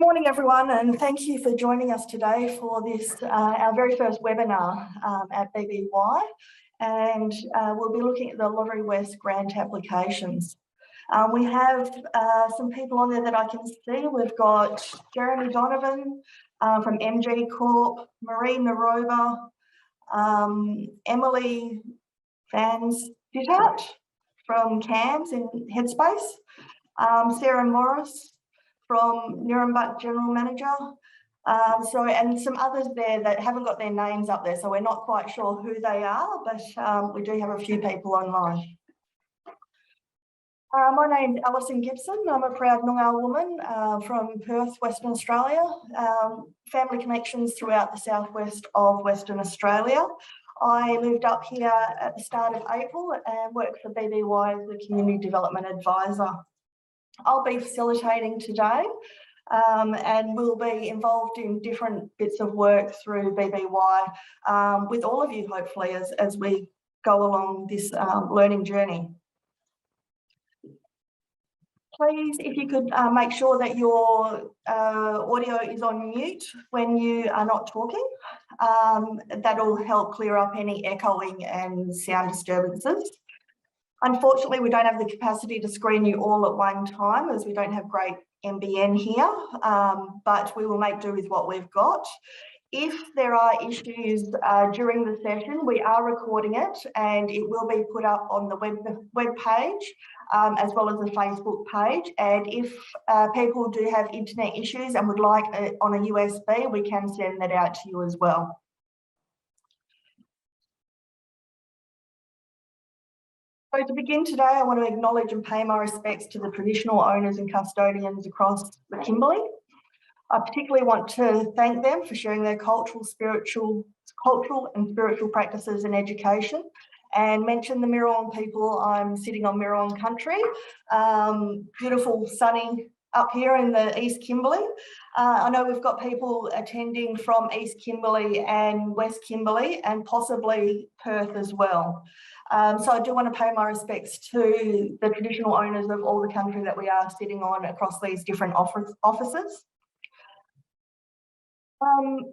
Morning everyone, and thank you for joining us today for this our very first webinar at BBY, and we'll be looking at the Lotterywest grant applications. We have some people on there that I can see. We've got Jeremy Donovan from MG Corp, Marie Naroba, Emily Vans Dittout from CAMS in Headspace, Sarah Morris from Nuremberg General Manager. And some others there that haven't got their names up there, so we're not quite sure who they are, but we do have a few people online. My name's Alison Gibson. I'm a proud Noongar woman from Perth, Western Australia. Family connections throughout the southwest of Western Australia. I moved up here at the start of April and worked for BBY as the Community Development Advisor. I'll be facilitating today and we'll be involved in different bits of work through BBY with all of you, hopefully, as we go along this learning journey. Please, if you could make sure that your audio is on mute when you are not talking. That'll help clear up any echoing and sound disturbances. Unfortunately, we don't have the capacity to screen you all at one time as we don't have great NBN here, but we will make do with what we've got. If there are issues during the session, we are recording it and it will be put up on the web page as well as the Facebook page. And if people do have internet issues and would like it on a USB, we can send that out to you as well. So to begin today, I want to acknowledge and pay my respects to the traditional owners and custodians across the Kimberley. I particularly want to thank them for sharing their cultural and spiritual practices and education, and mention the Mirrawong people. I'm sitting on Mirrawong country, beautiful sunny up here in the East Kimberley. I know we've got people attending from East Kimberley and West Kimberley and possibly Perth as well. So I do want to pay my respects to the traditional owners of all the country that we are sitting on across these different offices.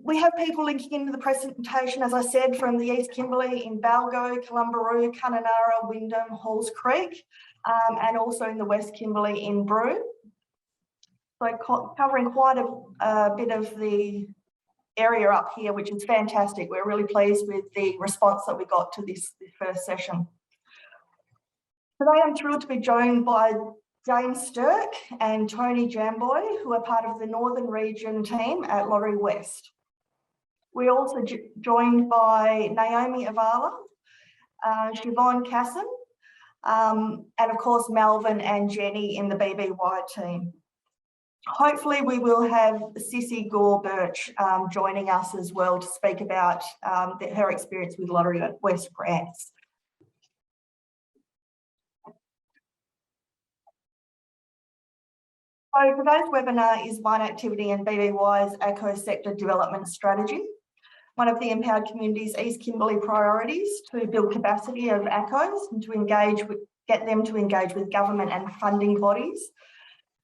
We have people linking into the presentation, as I said, from the East Kimberley in Balgo, Kalumbaroo, Kununurra, Wyndham, Halls Creek, and also in the West Kimberley in Broome. So covering quite a bit of the area up here, which is fantastic. We're really pleased with the response that we got to this first session. Today I'm thrilled to be joined by James Stirk and Tony Jamboy, who are part of the Northern Region team at Lotterywest. We're also joined by Naomi Avala, Siobhan Casson, and of course Melvin and Jenny in the BBY team. Hopefully we will have Sissy Gore-Birch joining us as well to speak about her experience with Lotterywest grants. So today's webinar is one activity in BBY's ACO sector development strategy. One of the Empowered Communities East Kimberley priorities to build capacity of ACOs and to get them to engage with government and funding bodies.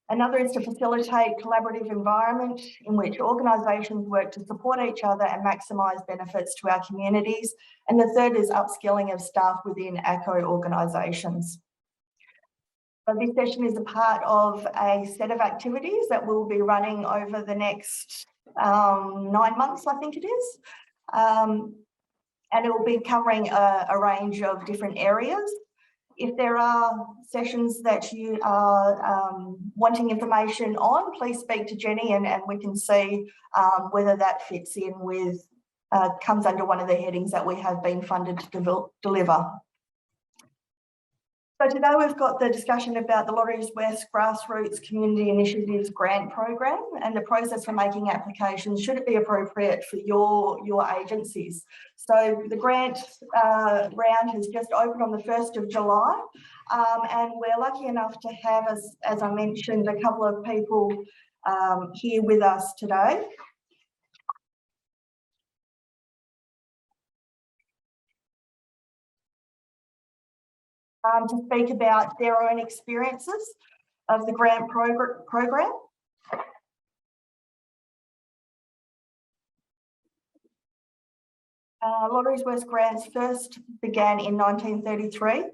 Another is to facilitate collaborative environment in which organisations work to support each other and maximise benefits to our communities. And the third is upskilling of staff within ACO organisations. So this session is a part of a set of activities that we'll be running over the next 9 months, I think it is. And it will be covering a range of different areas. If there are sessions that you are wanting information on, please speak to Jenny and we can see whether that fits in with, comes under one of the headings that we have been funded to deliver. So today we've got the discussion about the Lotterywest Grassroots Community Initiatives Grant Program and the process for making applications should it be appropriate for your agencies. So the grant round has just opened on the 1st of July and we're lucky enough to have, as I mentioned, a couple of people here with us today. To speak about their own experiences of the grant program. Lotterywest grants first began in 1933.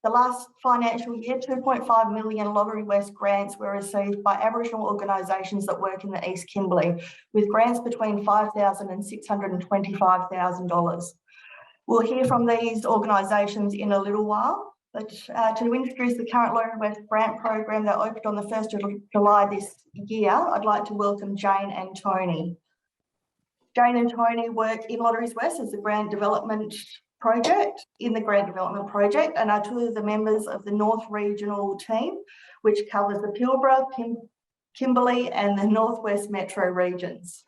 The last financial year, 2.5 million Lotterywest grants were received by Aboriginal organisations that work in the East Kimberley, with grants between $5,000 and $625,000. We'll hear from these organisations in a little while, but to introduce the current Lotterywest grant program that opened on the 1st of July this year, I'd like to welcome Jane and Tony. Jane and Tony work in Lotterywest as the grant development project, and are two of the members of the North Regional team, which covers the Pilbara, Kimberley and the Northwest Metro regions.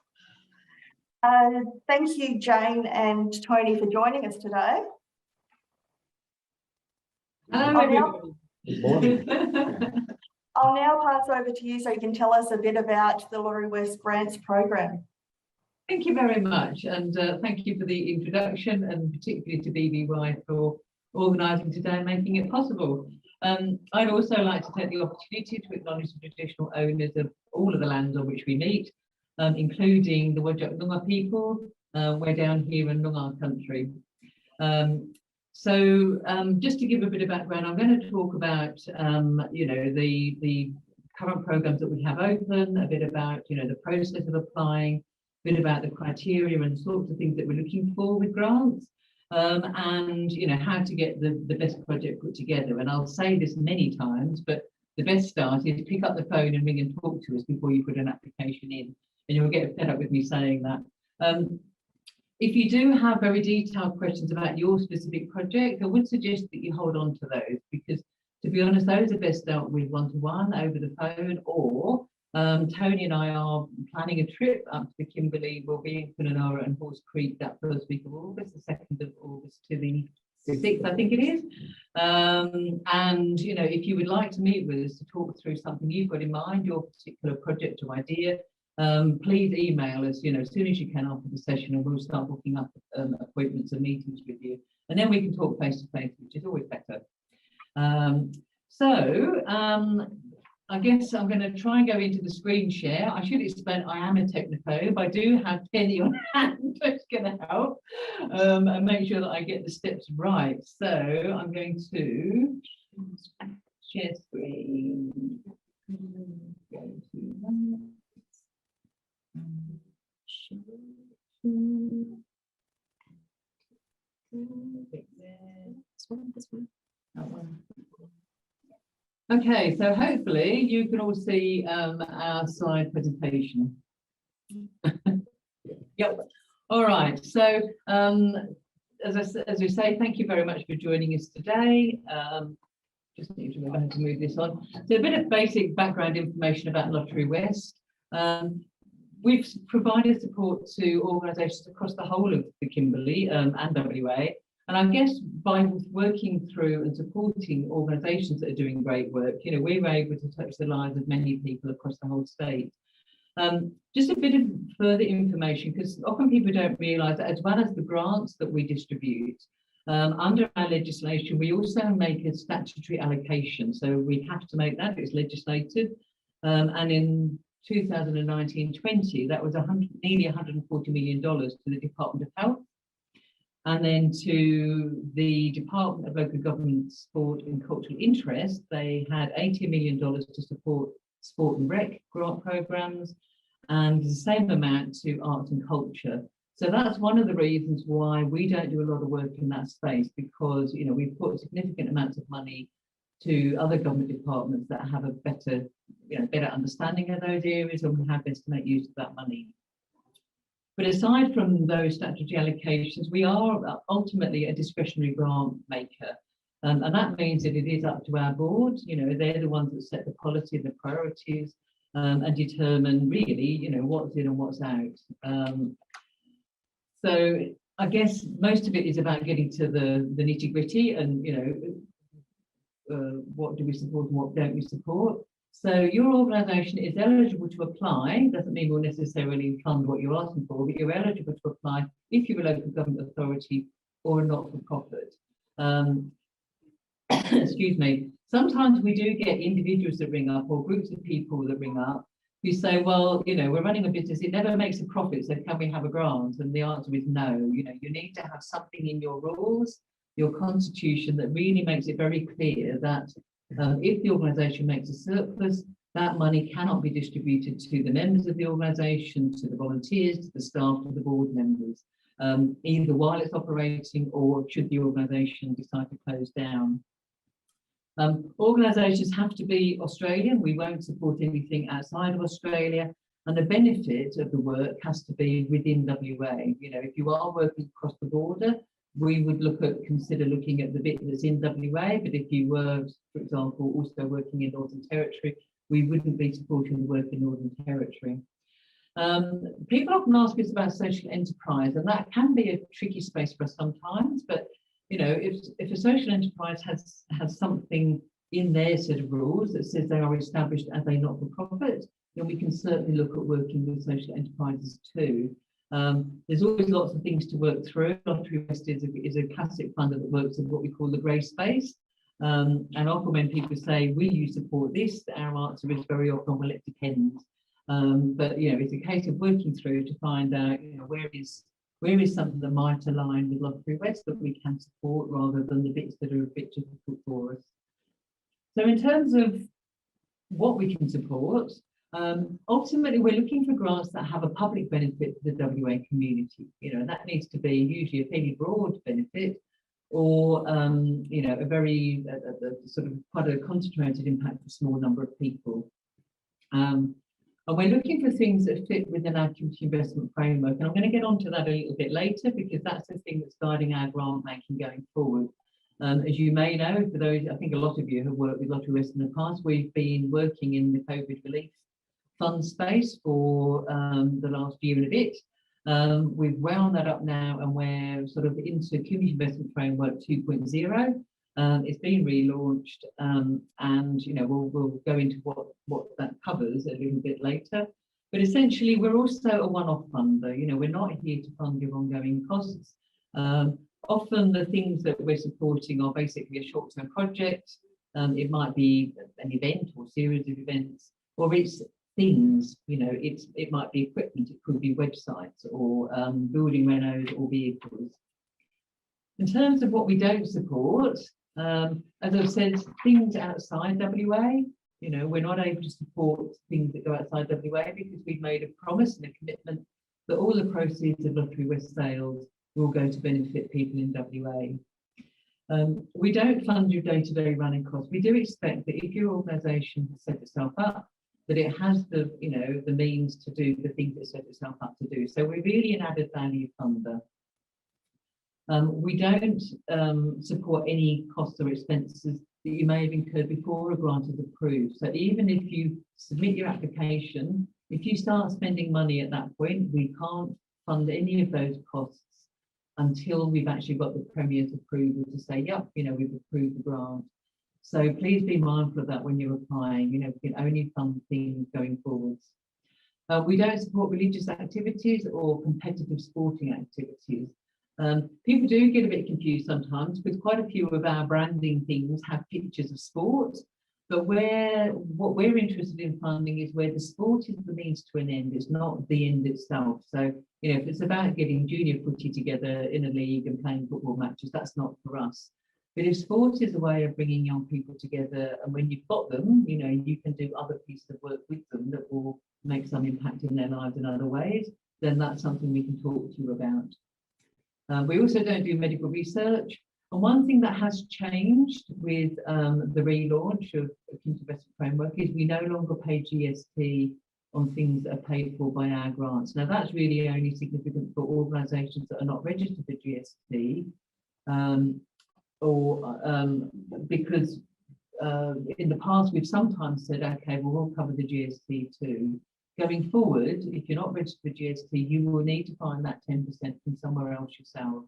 Thank you, Jane and Tony, for joining us today. Hello, good morning. I'll now pass over to you so you can tell us a bit about the Lotterywest Grants program. Thank you very much, and thank you for the introduction, and particularly to BBY for organising today and making it possible. I'd also like to take the opportunity to acknowledge the traditional owners of all of the lands on which we meet, including the Whadjuk Noongar people. We're down here in Noongar country. Just to give a bit of background, I'm going to talk about the current programs that we have open, a bit about the process of applying, a bit about the criteria and sorts of things that we're looking for with grants, and how to get the best project put together. And I'll say this many times, but the best start is pick up the phone and ring and talk to us before you put an application in, and you'll get fed up with me saying that. If you do have very detailed questions about your specific project, I would suggest that you hold on to those, because to be honest, those are best dealt with one-to-one over the phone, or Tony and I are planning a trip up to the Kimberley. We'll be in Kununurra and Horse Creek that first week of August, the 2nd of August to the 6th, I think it is. And if you would like to meet with us to talk through something you've got in mind, your particular project or idea, please email us as soon as you can after the session, and we'll start booking up appointments and meetings with you, and then we can talk face to face, which is always better. I guess I'm going to try and go into the screen share. I should explain I am a technophobe. I do have Penny on hand, that's going to help, and make sure that I get the steps right. So I'm going to share screen. Go to that. Okay, so hopefully you can all see our slide presentation. Yep. All right. So as we say, thank you very much for joining us today. Just need to remember how to move this on. So a bit of basic background information about Lotterywest. We've provided support to organisations across the whole of the Kimberley and WA. And I guess by working through and supporting organisations that are doing great work, we were able to touch the lives of many people across the whole state. Just a bit of further information, because often people don't realise that as well as the grants that we distribute, under our legislation, we also make a statutory allocation. So we have to make that, it's legislated. And in 2019-20, that was nearly $140 million to the Department of Health, and then to the Department of Local Government, Sport and Cultural Interest, they had $80 million to support sport and rec grant programs, and the same amount to arts and culture. So that's one of the reasons why we don't do a lot of work in that space, because we've put significant amounts of money to other government departments that have a better understanding of those areas, and how best to make use of that money. But aside from those statutory allocations, we are ultimately a discretionary grant maker. And that means that it is up to our board. They're the ones that set the policy, the priorities, and determine really, what's in and what's out. So I guess most of it is about getting to the nitty gritty and, what do we support and what don't we support. So your organisation is eligible to apply. Doesn't mean we'll necessarily fund what you're asking for, but you're eligible to apply if you're a local government authority or a not-for-profit. Excuse me. Sometimes we do get individuals that ring up or groups of people that ring up you say, well, you know, we're running a business, it never makes a profit, so can we have a grant? And the answer is no. You know, you need to have something in your rules, your constitution, that really makes it very clear that if the organisation makes a surplus, that money cannot be distributed to the members of the organisation, to the volunteers, to the staff, to the board members, either while it's operating or should the organisation decide to close down. Organisations have to be Australian. We won't support anything outside of Australia, and the benefit of the work has to be within WA. You know, if you are working across the border, we would consider looking at the bit that's in WA, but if you were, for example, also working in Northern Territory, we wouldn't be supporting the work in Northern Territory. People often ask us about social enterprise, and that can be a tricky space for us sometimes, but you know, if a social enterprise has something in their set of rules that says they are established as a not-for-profit, then we can certainly look at working with social enterprises too. There's always lots of things to work through. Lotterywest is a classic funder that works in what we call the grey space. And often when people say, will you support this? Our answer is very often, well, it depends. But you know, it's a case of working through to find out, you know, where is something that might align with Lotterywest that we can support rather than the bits that are a bit difficult for us. So in terms of what we can support, ultimately we're looking for grants that have a public benefit for the WA community. You know, that needs to be usually a fairly broad benefit, or you know, a very sort of quite a concentrated impact for a small number of people. And we're looking for things that fit within our community investment framework. And I'm going to get onto that a little bit later, because that's the thing that's guiding our grant making going forward. As you may know, for those, I think a lot of you have worked with Lotterywest in the past, we've been working in the COVID relief fund space for the last year and a bit. We've wound that up now, and we're sort of into community investment framework 2.0. It's been relaunched, and you know, we'll go into what that covers a little bit later. But essentially, we're also a one-off funder. You know, we're not here to fund your ongoing costs. Often the things that we're supporting are basically a short-term project. It might be an event or series of events, or it's things. You know, it might be equipment. It could be websites or building renos or vehicles. In terms of what we don't support, as I've said, things outside WA, you know, we're not able to support things that go outside WA because we've made a promise and a commitment that all the proceeds of Lotterywest sales will go to benefit people in WA. We don't fund your day-to-day running costs. We do expect that if your organisation has set itself up, that it has the, you know, the means to do the things it set itself up to do. So we're really an added value funder. We don't support any costs or expenses that you may have incurred before a grant is approved. So even if you submit your application, if you start spending money at that point, we can't fund any of those costs until we've actually got the Premier's approval to say, yep, you know, we've approved the grant. So please be mindful of that when you're applying. You know, we can only fund things going forwards. We don't support religious activities or competitive sporting activities. People do get a bit confused sometimes, because quite a few of our branding things have pictures of sport, but what we're interested in funding is where the sport is the means to an end. It's not the end itself. So, you know, if it's about getting junior footy together in a league and playing football matches, that's not for us. But if sport is a way of bringing young people together, and when you've got them, you know, you can do other pieces of work with them that will make some impact in their lives in other ways, then that's something we can talk to you about. We also don't do medical research. And one thing that has changed with the relaunch of the Community Investment Framework is we no longer pay GST on things that are paid for by our grants. Now, that's really only significant for organisations that are not registered for GST, because in the past we've sometimes said, okay, well, we'll cover the GST too. Going forward, if you're not registered for GST, you will need to find that 10% from somewhere else yourself.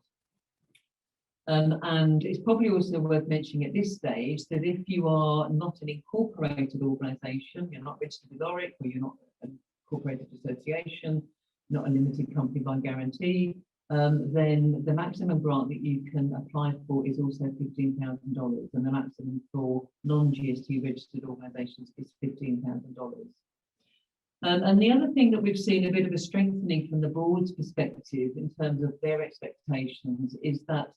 And it's probably also worth mentioning at this stage that if you are not an incorporated organisation, you're not registered with ORIC, or you're not an incorporated association, not a limited company by guarantee, then the maximum grant that you can apply for is also $15,000, and the maximum for non-GST registered organisations is $15,000. And the other thing that we've seen a bit of a strengthening from the board's perspective in terms of their expectations is that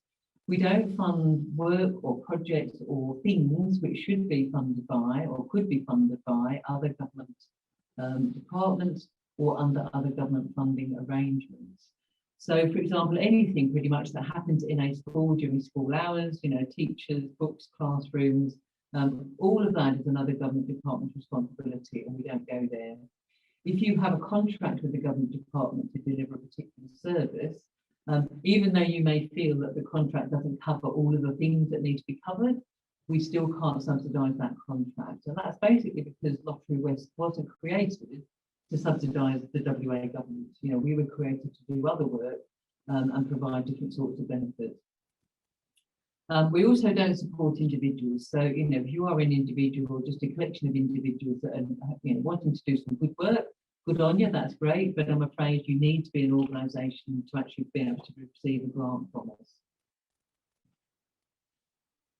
we don't fund work or projects or things which should be funded by or could be funded by other government departments or under other government funding arrangements. So, for example, anything pretty much that happens in a school during school hours, you know, teachers, books, classrooms, all of that is another government department's responsibility, and we don't go there. If you have a contract with the government department to deliver a particular service, even though you may feel that the contract doesn't cover all of the things that need to be covered, we still can't subsidise that contract. And that's basically because Lotterywest wasn't created to subsidise the WA government. You know, we were created to do other work and provide different sorts of benefits. We also don't support individuals. So, you know, if you are an individual or just a collection of individuals that are, you know, wanting to do some good work, good on you, that's great, but I'm afraid you need to be an organisation to actually be able to receive a grant from us.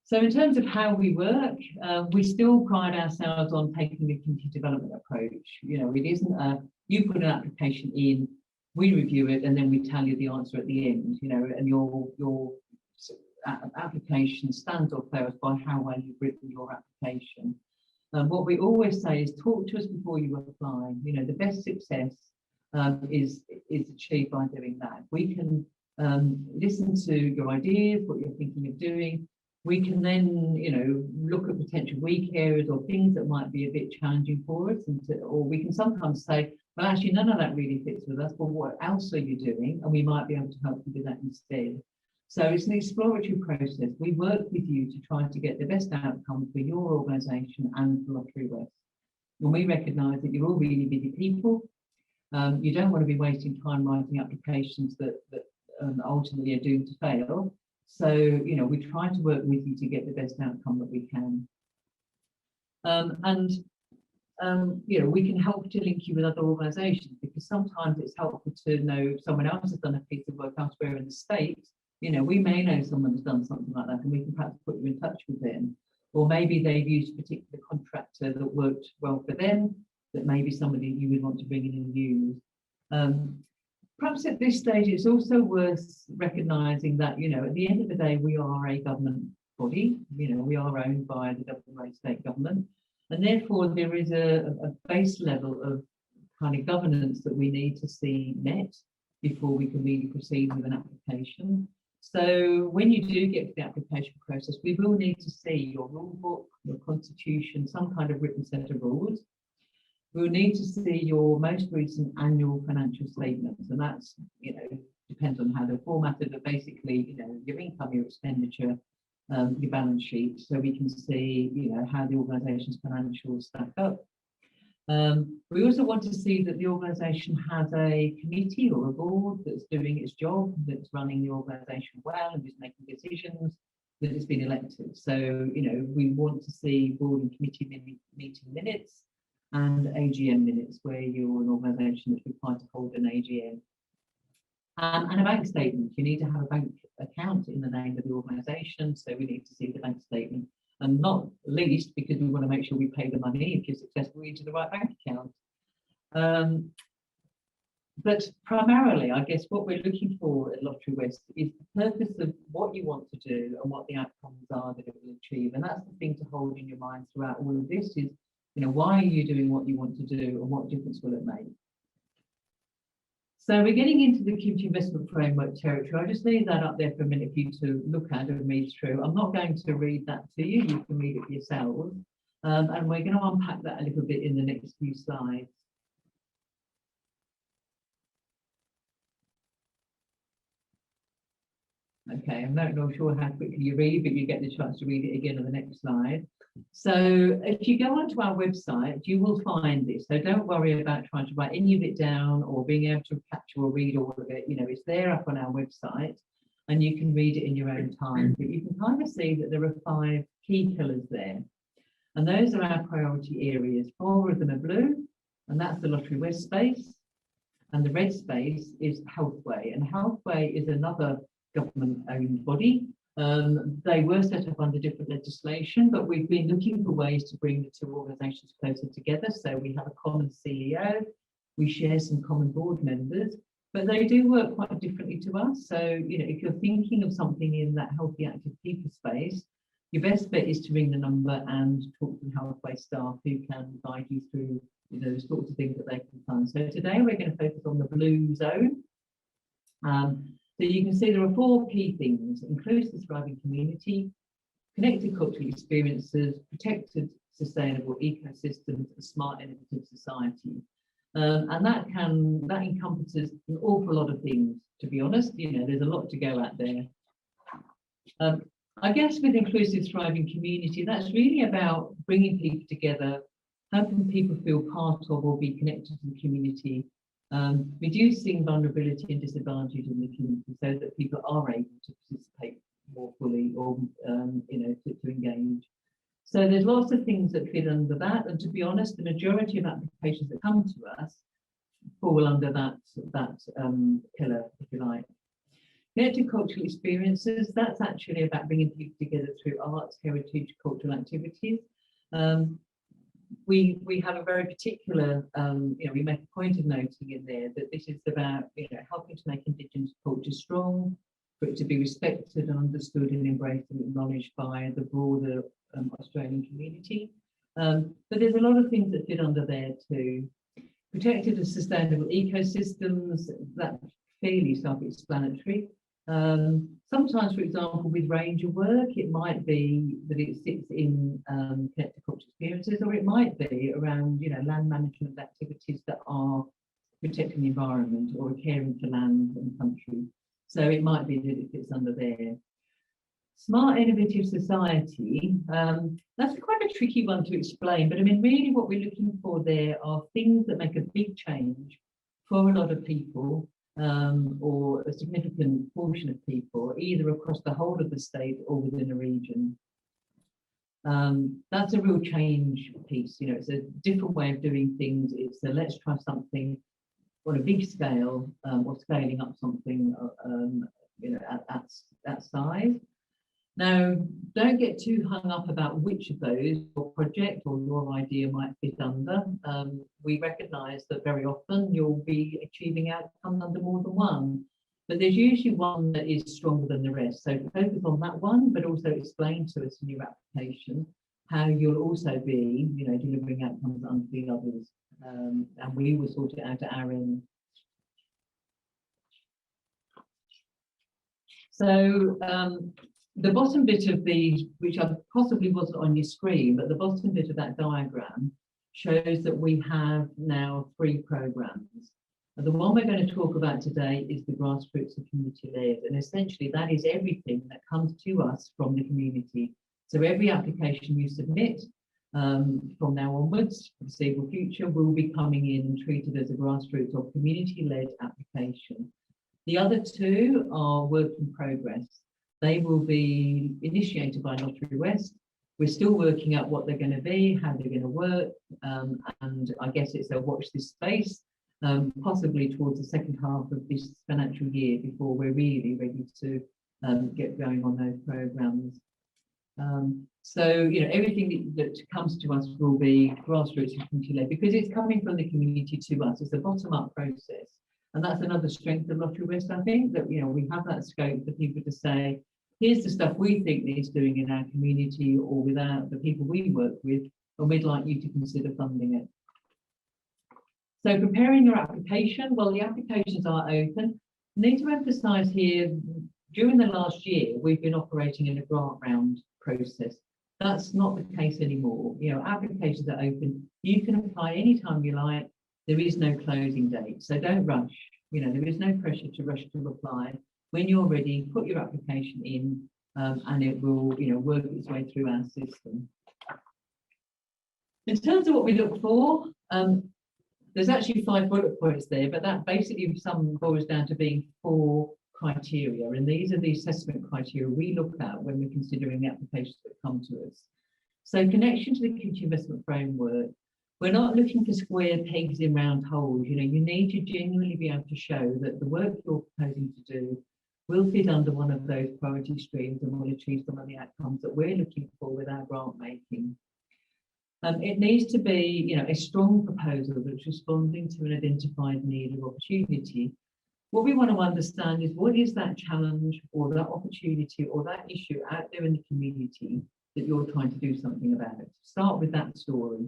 So in terms of how we work, we still pride ourselves on taking a community development approach. You know, it isn't a, you put an application in, we review it, and then we tell you the answer at the end, you know, and your application stands or falls by how well you've written your application. What we always say is talk to us before you apply. You know, the best success is achieved by doing that. We can listen to your ideas, what you're thinking of doing. We can then, you know, look at potential weak areas or things that might be a bit challenging for us, or we can sometimes say, well, actually, none of that really fits with us, but what else are you doing? And we might be able to help you with that instead. So it's an exploratory process. We work with you to try to get the best outcome for your organisation and for Lotterywest. And we recognise that you're all really busy people. You don't want to be wasting time writing applications that ultimately are doomed to fail. So, you know, we try to work with you to get the best outcome that we can. You know, we can help to link you with other organisations, because sometimes it's helpful to know if someone else has done a piece of work elsewhere in the state. You know, we may know someone has done something like that, and we can perhaps put you in touch with them. Or maybe they've used a particular contractor that worked well for them, that maybe somebody you would want to bring in and use. Perhaps at this stage, it's also worth recognising that, you know, at the end of the day, we are a government body. You know, we are owned by the WA state government, and therefore there is a base level of kind of governance that we need to see met before we can really proceed with an application. So when you do get to the application process, we will need to see your rule book, your constitution, some kind of written set of rules. We'll need to see your most recent annual financial statements, and that's, you know, depends on how they're formatted, but basically, you know, your income, your expenditure, your balance sheet, so we can see, you know, how the organisation's financials stack up. We also want to see that the organisation has a committee or a board that's doing its job, that's running the organisation well and is making decisions, that it's been elected. So, you know, we want to see board and committee meeting minutes and AGM minutes, where you're an organisation that's required to hold an AGM. And a bank statement. You need to have a bank account in the name of the organisation, so we need to see the bank statement. And not least because we want to make sure we pay the money, if you're successful, into the right bank account. But primarily, I guess what we're looking for at Lotterywest is the purpose of what you want to do and what the outcomes are that it will achieve. And that's the thing to hold in your mind throughout all of this is, you know, why are you doing what you want to do and what difference will it make? So we're getting into the Community Investment Framework territory. I'll just leave that up there for a minute for you to look at and read through. I'm not going to read that to you. You can read it for yourselves. And we're going to unpack that a little bit in the next few slides. Okay, I'm not sure how quickly you read, but you get the chance to read it again on the next slide. So if you go onto our website, you will find this. So don't worry about trying to write any of it down or being able to capture or read all of it. You know, it's there up on our website and you can read it in your own time. But you can kind of see that there are 5 key pillars there. And those are our priority areas. 4 of them are blue, and that's the Lotterywest space. And the red space is Healthway. And Healthway is another government-owned body. They were set up under different legislation, but we've been looking for ways to bring the two organisations closer together. So we have a common CEO, we share some common board members, but they do work quite differently to us. So, you know, if you're thinking of something in that healthy, active people space, your best bet is to ring the number and talk to the Healthway staff who can guide you through, you know, the sorts of things that they can fund. So today we're going to focus on the blue zone. So you can see there are four key things: inclusive, thriving community, connected cultural experiences, protected, sustainable ecosystems, and smart, innovative society. And that encompasses an awful lot of things, to be honest. You know, there's a lot to go at there. I guess with inclusive, thriving community, that's really about bringing people together, helping people feel part of or be connected to the community, reducing vulnerability and disadvantage in the community so that people are able to participate more fully or, you know, to engage. So there's lots of things that fit under that. And to be honest, the majority of applications that come to us fall under that pillar, if you like. Connected cultural experiences, that's actually about bringing people together through arts, heritage, cultural activities. We have a very particular, you know, we make a point of noting in there that this is about, you know, helping to make Indigenous culture strong, for it to be respected and understood and embraced and acknowledged by the broader Australian community. But there's a lot of things that fit under there too. Protected and sustainable ecosystems, that's fairly self-explanatory. Sometimes, for example, with ranger work, it might be that it sits in connected cultural experiences, or it might be around, you know, land management activities that are protecting the environment or caring for land and country. So it might be that it fits under there. Smart, innovative society, that's quite a tricky one to explain, but I mean, really what we're looking for there are things that make a big change for a lot of people, or a significant portion of people, either across the whole of the state or within a region. That's a real change piece. You know, it's a different way of doing things. It's a let's try something on a big scale, or scaling up something, you know, at that size. Now, don't get too hung up about which of those your project or your idea might fit under. We recognise that very often you'll be achieving outcomes under more than one, but there's usually one that is stronger than the rest. So focus on that one, but also explain to us in your application how you'll also be, you know, delivering outcomes under the others, and we will sort it out at our end. So the bottom bit of these, which possibly wasn't on your screen, but the bottom bit of that diagram shows that we have now 3 programs. And the one we're going to talk about today is the grassroots and community-led, and essentially that is everything that comes to us from the community. So every application you submit from now onwards, for the foreseeable future, will be coming in and treated as a grassroots or community-led application. The other 2 are work in progress. They will be initiated by Lotterywest. We're still working out what they're going to be, how they're going to work, and I guess it's a watch this space, possibly towards the second half of this financial year before we're really ready to get going on those programs. So, you know, everything that comes to us will be grassroots and community-led because it's coming from the community to us. It's a bottom-up process. And that's another strength of Lotterywest, I think, that, you know, we have that scope for people to say, here's the stuff we think needs doing in our community or without the people we work with, and we'd like you to consider funding it. So preparing your application, well, the applications are open. I need to emphasise here, during the last year, we've been operating in a grant round process. That's not the case anymore. You know, applications are open. You can apply anytime you like. There is no closing date, so don't rush. You know, there is no pressure to rush to apply. When you're ready, put your application in, and it will, you know, work its way through our system. In terms of what we look for, there's actually 5 bullet points there, but that basically boils down to being 4 criteria, and these are the assessment criteria we look at when we're considering the applications that come to us. So connection to the community investment framework. We're not looking for square pegs in round holes. You know, you need to genuinely be able to show that the work you're proposing to do will fit under one of those priority streams and will achieve some of the outcomes that we're looking for with our grant making. It needs to be, a strong proposal that's responding to an identified need or opportunity. What we want to understand is what is that challenge or that opportunity or that issue out there in the community that you're trying to do something about. Start with that story.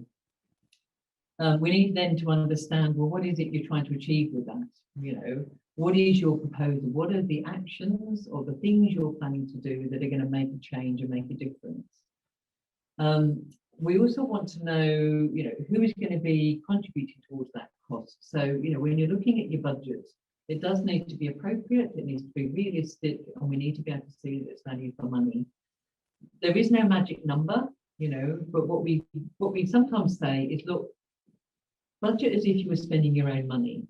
We need then to understand, well, what is it you're trying to achieve with that? What is your proposal? What are the actions or the things you're planning to do that are going to make a change and make a difference? We also want to know, who is going to be contributing towards that cost. So, when you're looking at your budget, it does need to be appropriate, it needs to be realistic, and we need to be able to see that it's value for money. There is no magic number, but what we sometimes say is, look, budget as if you were spending your own money.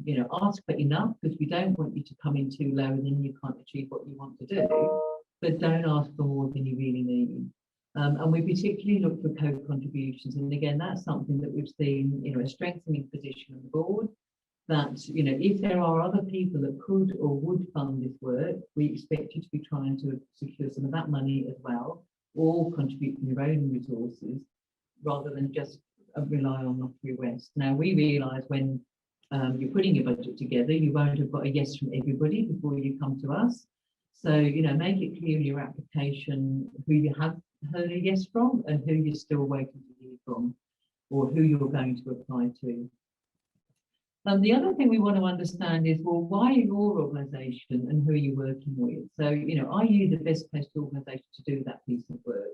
Ask for enough, because we don't want you to come in too low and then you can't achieve what you want to do, but don't ask for more than you really need. And we particularly look for co-contributions. And again, that's something that we've seen, a strengthening position on the board, that, if there are other people that could or would fund this work, we expect you to be trying to secure some of that money as well, or contribute from your own resources, rather than just rely on Lotterywest. Now, we realise when you're putting your budget together, you won't have got a yes from everybody before you come to us. So, make it clear in your application who you have heard a yes from and who you're still waiting to hear from, or who you're going to apply to. The other thing we want to understand is, well, why your organisation and who are you working with? So, are you the best placed organisation to do that piece of work?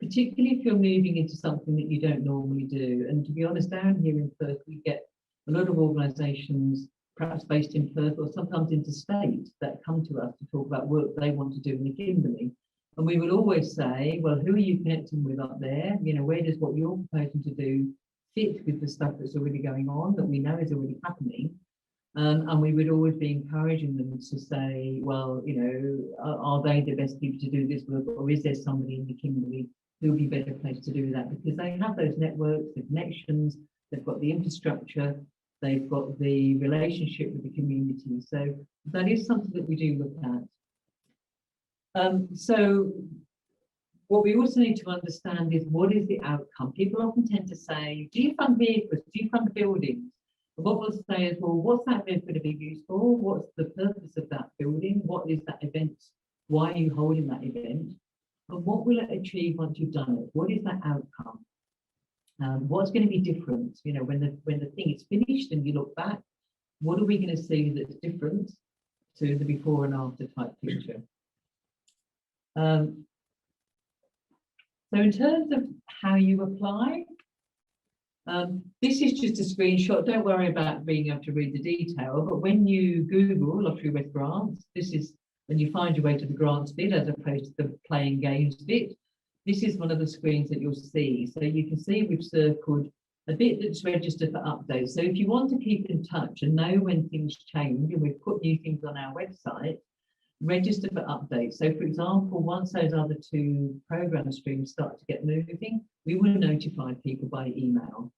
Particularly if you're moving into something that you don't normally do. And to be honest, down here in Perth, we get a lot of organisations, perhaps based in Perth or sometimes interstate, that come to us to talk about work they want to do in the Kimberley. And we will always say, well, who are you connecting with up there? Where does what you're proposing to do fit with the stuff that's already going on, that we know is already happening? And we would always be encouraging them to say, well, are they the best people to do this work, or is there somebody in the Kimberley who would be better placed to do that? Because they have those networks, the connections, they've got the infrastructure, they've got the relationship with the community. So that is something that we do look at. So what we also need to understand is, what is the outcome? People often tend to say, do you fund vehicles? Do you fund buildings? And what we'll say is, well, what's that vehicle going to be used for? What's the purpose of that building? What is that event? Why are you holding that event? And what will it achieve once you've done it? What is that outcome? What's going to be different? When the thing is finished and you look back, what are we going to see that's different to the before and after type picture? So in terms of how you apply, this is just a screenshot. Don't worry about being able to read the detail, but when you Google Lotterywest grants, this is when you find your way to the grants bit as opposed to the playing games bit. This is one of the screens that you'll see. So you can see we've circled a bit that's registered for updates. So if you want to keep in touch and know when things change, and we've put new things on our website, register for updates. So for example, once those other two program streams start to get moving, we will notify people by email.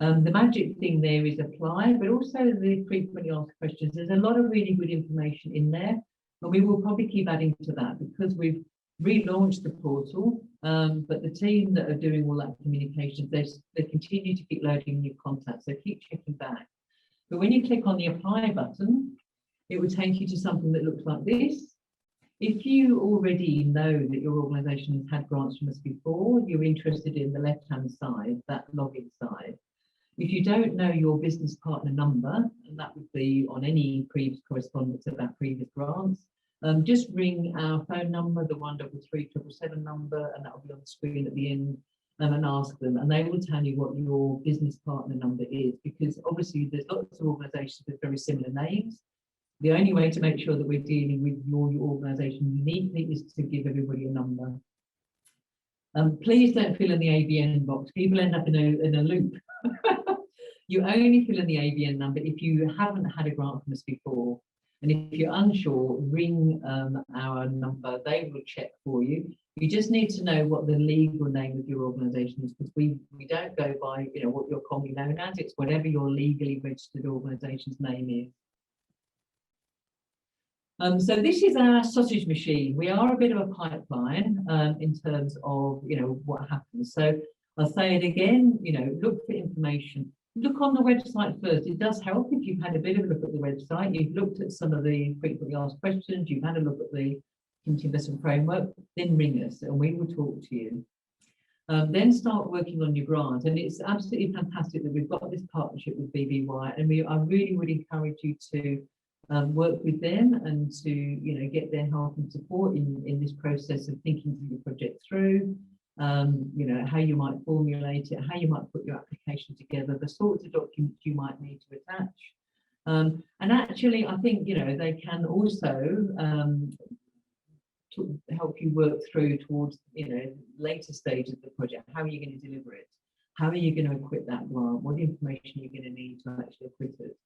The magic thing there is apply, but also the frequently asked questions. There's a lot of really good information in there, and we will probably keep adding to that because we've relaunched the portal, but the team that are doing all that communication, they continue to keep loading new content, so keep checking back. But when you click on the apply button, it will take you to something that looks like this. If you already know that your organisation has had grants from us before, you're interested in the left-hand side, that login side. If you don't know your business partner number, and that would be on any previous correspondence about previous grants, just ring our phone number, the 133 number, and that will be on the screen at the end, and ask them, and they will tell you what your business partner number is, because obviously there's lots of organisations with very similar names. The only way to make sure that we're dealing with your organisation uniquely is to give everybody a number. Please don't fill in the ABN box. People end up in a loop. You only fill in the ABN number if you haven't had a grant from us before. And if you're unsure, ring our number. They will check for you. You just need to know what the legal name of your organisation is, because we don't go by what you're commonly known as. It's whatever your legally registered organisation's name is. So this is our sausage machine. We are a bit of a pipeline in terms of, what happens. So I'll say it again, look for information. Look on the website first. It does help if you've had a bit of a look at the website. You've looked at some of the frequently asked questions. You've had a look at the community investment framework. Then ring us and we will talk to you. Then start working on your grant. And it's absolutely fantastic that we've got this partnership with BBY. And I really would encourage you to work with them and to get their help and support in this process of thinking through the project through, how you might formulate it, how you might put your application together, the sorts of documents you might need to attach. And actually, I think they can also to help you work through towards later stages of the project. How are you going to deliver it? How are you going to equip that grant? What information are you going to need to actually equip it?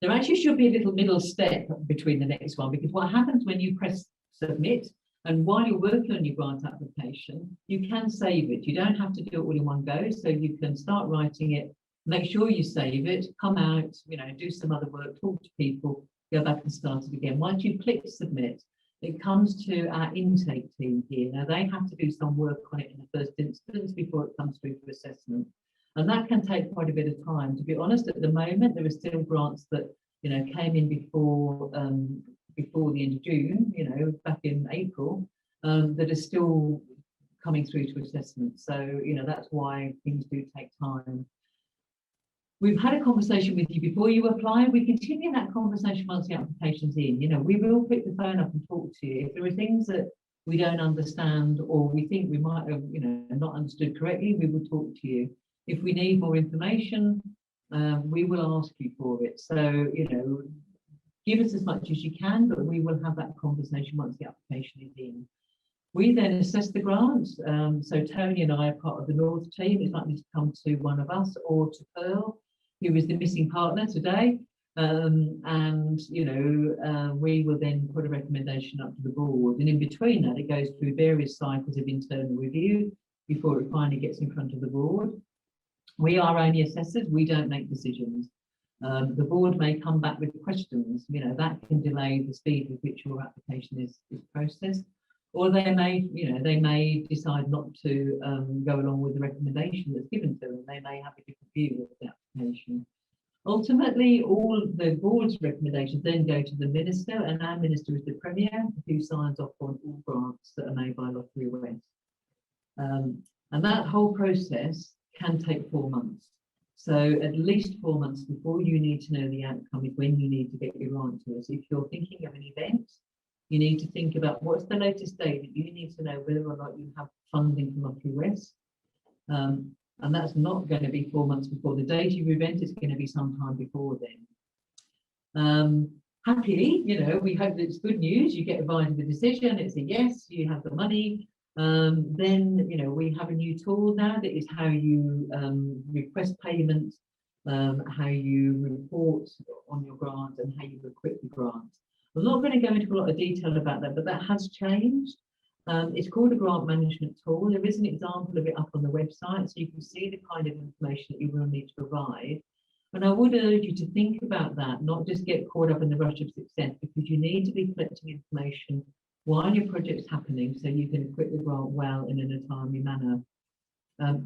There actually should be a little middle step between the next one, because what happens when you press submit, and while you're working on your grant application, you can save it. You don't have to do it all in one go. So you can start writing it, make sure you save it, come out, do some other work, talk to people, go back and start it again. Once you click submit, it comes to our intake team here. Now they have to do some work on it in the first instance before it comes through for assessment. And that can take quite a bit of time. To be honest, at the moment, there are still grants that, came in before the end of June, back in April, that are still coming through to assessment. So, that's why things do take time. We've had a conversation with you before you apply. We continue that conversation once the application's in. We will pick the phone up and talk to you. If there are things that we don't understand or we think we might have, not understood correctly, we will talk to you. If we need more information, we will ask you for it. So, give us as much as you can, but we will have that conversation once the application is in. We then assess the grant. So Tony and I are part of the North team. It's likely to come to one of us or to Pearl, who is the missing partner today. We will then put a recommendation up to the board. And in between that, it goes through various cycles of internal review before it finally gets in front of the board. We are only assessors, we don't make decisions. The board may come back with questions, that can delay the speed with which your application is processed, or they may decide not to go along with the recommendation that's given to them. They may have a different view of the application. Ultimately, all the board's recommendations then go to the minister, and our minister is the Premier, who signs off on all grants that are made by Lotterywest. And that whole process can take 4 months. So at least 4 months before you need to know the outcome is when you need to get your grant to us. If you're thinking of an event, you need to think about what's the latest date that you need to know whether or not you have funding from Lotterywest. And that's not going to be 4 months before the date of your event, it's going to be sometime before then. Happily, we hope that it's good news. You get invited with a decision, it's a yes, you have the money. Then we have a new tool now that is how you request payment, how you report on your grant, and how you equip the grant. I'm not going to go into a lot of detail about that, but that has changed. It's called a grant management tool. There is an example of it up on the website, so you can see the kind of information that you will need to provide. And I would urge you to think about that, not just get caught up in the rush of success, because you need to be collecting information while your project's happening so you can equip the grant well and in a timely manner.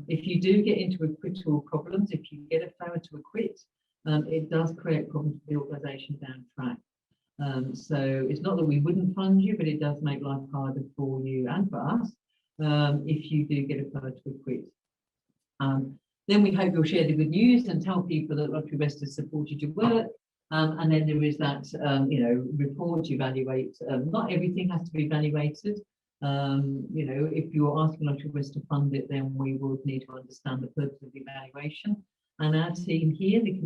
If you do get into acquittal problems, if you get a failure to acquit, it does create problems for the organisation down track. So it's not that we wouldn't fund you, but it does make life harder for you and for us if you do get a failure to acquit. Then we hope you'll share the good news and tell people that Lotterywest has supported your work. And then there is that, report, evaluate. Not everything has to be evaluated. If you're asking Lotterywest to fund it, then we would need to understand the purpose of the evaluation. And our team here, the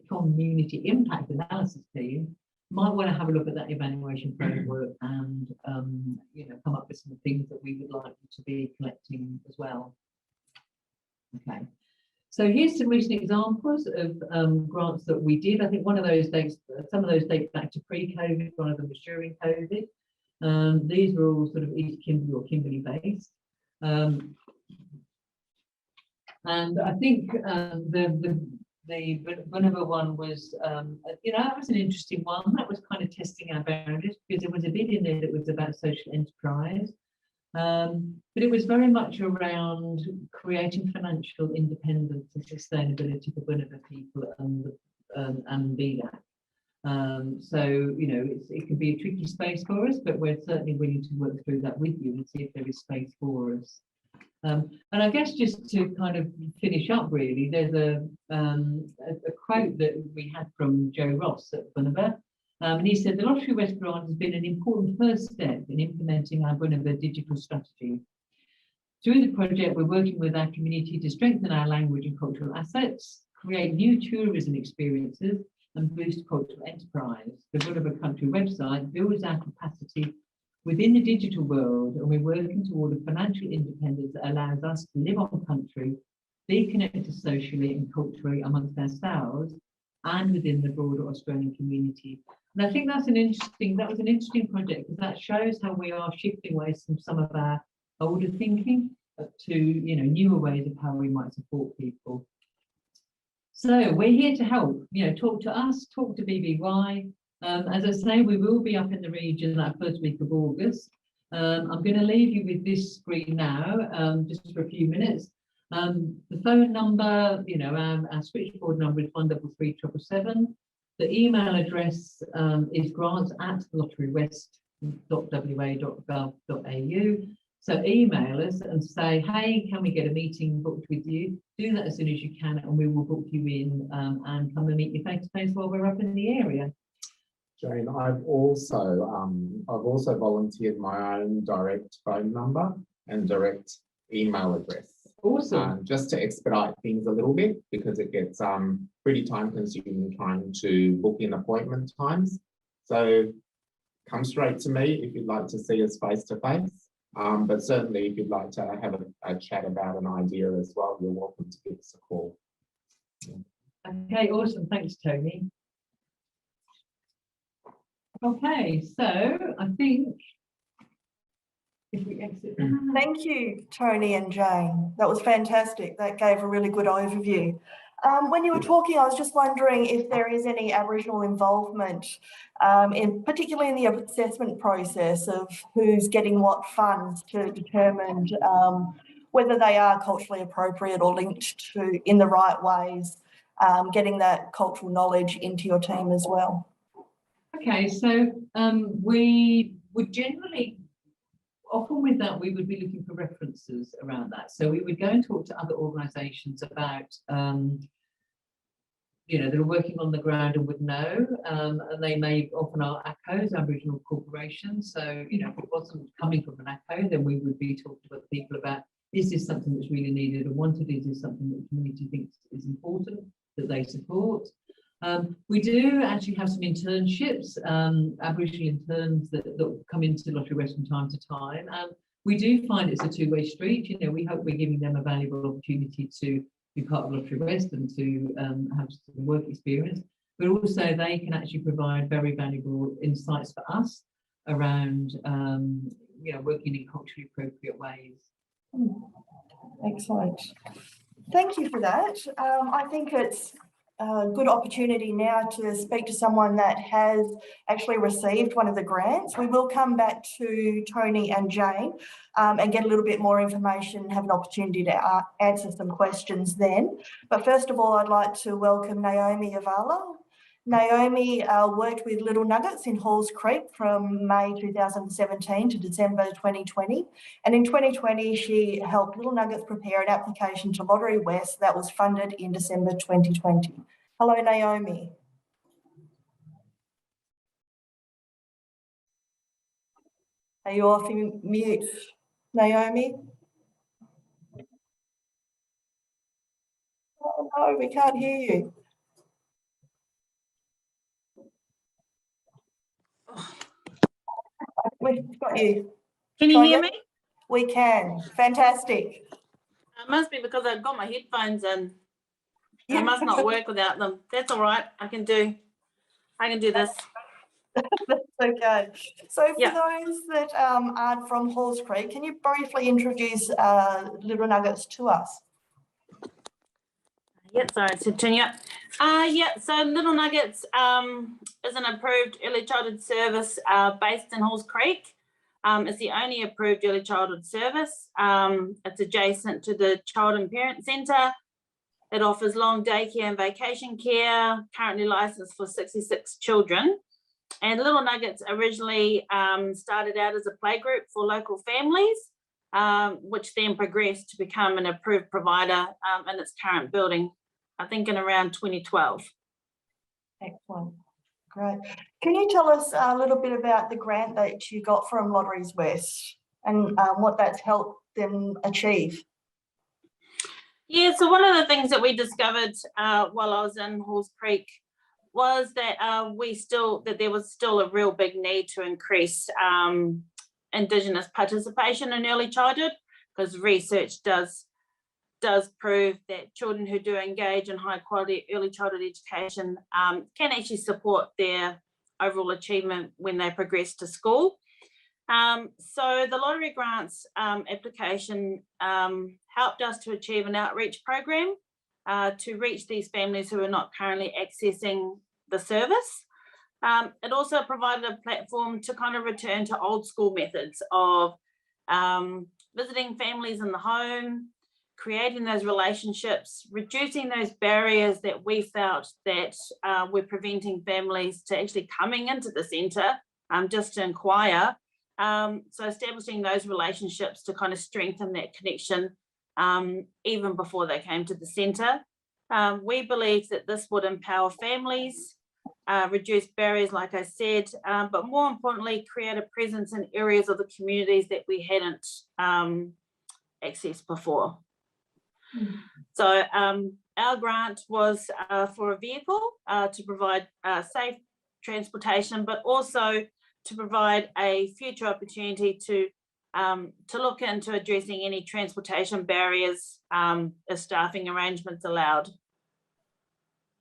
community impact analysis team, might want to have a look at that evaluation framework and come up with some things that we would like you to be collecting as well. Okay. So here's some recent examples of grants that we did. I think one of those dates, some of those date back to pre-COVID, one of them was during COVID. These were all sort of East Kimberley or Kimberley based. And I think the Bunaba one was, that was an interesting one. That was kind of testing our boundaries because there was a bit in there that was about social enterprise. But it was very much around creating financial independence and sustainability for Bunaba people and BDAC. So, it can be a tricky space for us, but we're certainly willing to work through that with you and see if there is space for us. And I guess just to kind of finish up, really, there's a quote that we had from Joe Ross at Bunaba. And he said, the Lotterywest grant has been an important first step in implementing our Bunaba digital strategy. Through the project, we're working with our community to strengthen our language and cultural assets, create new tourism experiences, and boost cultural enterprise. The Bunaba Country website builds our capacity within the digital world, and we're working toward a financial independence that allows us to live on country, be connected socially and culturally amongst ourselves and within the broader Australian community. And I think that was an interesting project because that shows how we are shifting ways from some of our older thinking to newer ways of how we might support people. So we're here to help, talk to us, talk to BBY. As I say, we will be up in the region that first week of August. I'm going to leave you with this screen now, just for a few minutes. The phone number, our switchboard number is 133777. The email address is grants@lotterywest.wa.gov.au. So email us and say, hey, can we get a meeting booked with you? Do that as soon as you can, and we will book you in and come and meet you face to face while we're up in the area. Jane, I've also volunteered my own direct phone number and direct email address. Awesome. Just to expedite things a little bit because it gets pretty time consuming trying to book in appointment times. So come straight to me if you'd like to see us face to face. But certainly if you'd like to have a chat about an idea as well, you're welcome to give us a call. Okay, awesome. Thanks, Tony. Okay, so I think if we exit. Thank you, Tony and Jane. That was fantastic. That gave a really good overview. When you were talking, I was just wondering if there is any Aboriginal involvement, particularly in the assessment process of who's getting what funds to determine whether they are culturally appropriate or linked to in the right ways, getting that cultural knowledge into your team as well. Okay, so we would generally, often with that, we would be looking for references around that. So we would go and talk to other organisations about, that are working on the ground and would know, and they may often are ACCOs, Aboriginal corporations. So, if it wasn't coming from an ACCO, then we would be talking to people about, is this something that's really needed and wanted? Is this something that the community thinks is important that they support? We do actually have some internships, Aboriginal interns that come into Lotterywest from time to time. We do find it's a two-way street. We hope we're giving them a valuable opportunity to be part of Lotterywest and to have some work experience, but also they can actually provide very valuable insights for us around, working in culturally appropriate ways. Excellent. Thank you for that. I think it's a good opportunity now to speak to someone that has actually received one of the grants. We will come back to Tony and Jane and get a little bit more information, have an opportunity to answer some questions then. But first of all, I'd like to welcome Naomi Avala. Naomi worked with Little Nuggets in Halls Creek from May 2017 to December 2020. And in 2020, she helped Little Nuggets prepare an application to Lotterywest that was funded in December 2020. Hello, Naomi. Are you off mute, Naomi? Oh no, we can't hear you. We've got you. Can you hear me? We can. Fantastic. It must be because I've got my headphones and it must not work without them. That's all right. I can do this. That's okay. So for those that aren't from Halls Creek, can you briefly introduce Little Nuggets to us? Yeah, sorry to turn you up. Yeah, so Little Nuggets is an approved early childhood service based in Halls Creek. It's the only approved early childhood service. It's adjacent to the Child and Parent Centre. It offers long daycare and vacation care, currently licensed for 66 children. And Little Nuggets originally started out as a playgroup for local families, which then progressed to become an approved provider in its current building, I think in around 2012. Excellent. Great. Can you tell us a little bit about the grant that you got from Lotterywest and what that's helped them achieve? Yeah, so one of the things that we discovered while I was in Halls Creek was that there was still a real big need to increase Indigenous participation in early childhood, because research does prove that children who do engage in high quality early childhood education can actually support their overall achievement when they progress to school. So the lottery grants application helped us to achieve an outreach program to reach these families who are not currently accessing the service. It also provided a platform to kind of return to old school methods of visiting families in the home, creating those relationships, reducing those barriers that we felt that were preventing families to actually coming into the centre just to inquire. So establishing those relationships to kind of strengthen that connection even before they came to the centre. We believe that this would empower families, reduce barriers, like I said, but more importantly, create a presence in areas of the communities that we hadn't accessed before. So our grant was for a vehicle to provide safe transportation, but also to provide a future opportunity to look into addressing any transportation barriers as staffing arrangements allowed.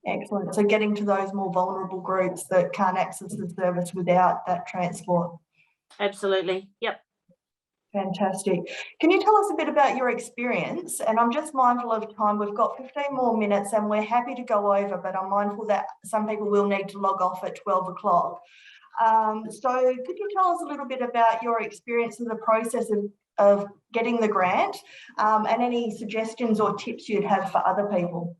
Excellent. So getting to those more vulnerable groups that can't access the service without that transport. Absolutely. Yep. Fantastic. Can you tell us a bit about your experience? And I'm just mindful of time. We've got 15 more minutes and we're happy to go over, but I'm mindful that some people will need to log off at 12 o'clock. So could you tell us a little bit about your experience in the process of getting the grant and any suggestions or tips you'd have for other people?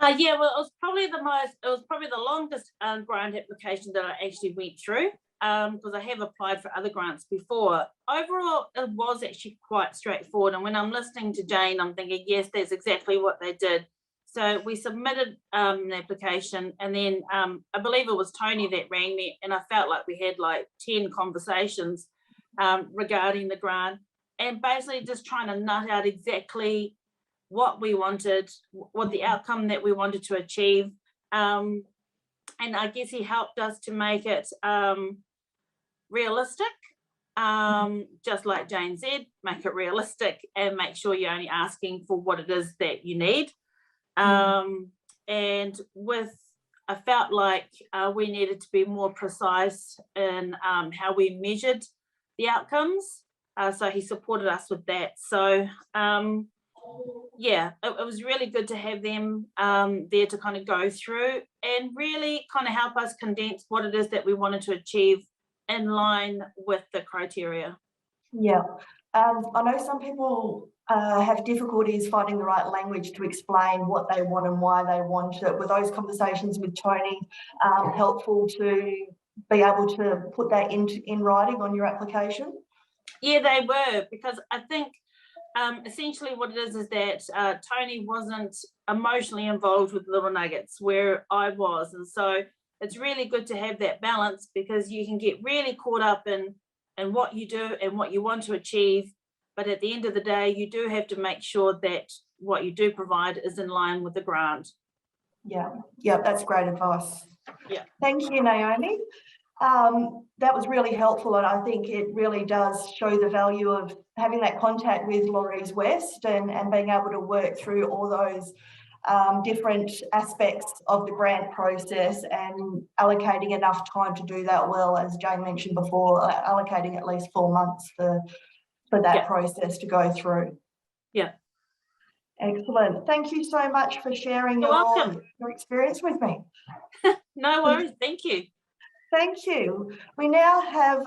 Yeah, well, it was probably the longest grant application that I actually went through, because I have applied for other grants before. Overall, it was actually quite straightforward. And when I'm listening to Jane, I'm thinking, yes, that's exactly what they did. So we submitted an application, and then I believe it was Tony that rang me, and I felt like we had like 10 conversations regarding the grant, and basically just trying to nut out exactly what we wanted, what the outcome that we wanted to achieve. And I guess he helped us to make it realistic, just like Jane said, make it realistic and make sure you're only asking for what it is that you need. And I felt like we needed to be more precise in how we measured the outcomes. So he supported us with that. So yeah, it was really good to have them there to kind of go through and really kind of help us condense what it is that we wanted to achieve in line with the criteria. Yeah, I know some people have difficulties finding the right language to explain what they want and why they want it. Were those conversations with Tony helpful to be able to put that in writing on your application? Yeah, they were, because I think essentially what it is that Tony wasn't emotionally involved with Little Nuggets where I was, and so it's really good to have that balance, because you can get really caught up in what you do and what you want to achieve, but at the end of the day you do have to make sure that what you do provide is in line with the grant. Yeah, that's great advice. Yeah, thank you, Naomi. That was really helpful, and I think it really does show the value of having that contact with Lotterywest and being able to work through all those different aspects of the grant process and allocating enough time to do that well, as Jane mentioned before, allocating at least 4 months for that process to go through. Yeah. Excellent. Thank you so much for sharing You're welcome. your experience with me. No worries. Thank you. Thank you. We now have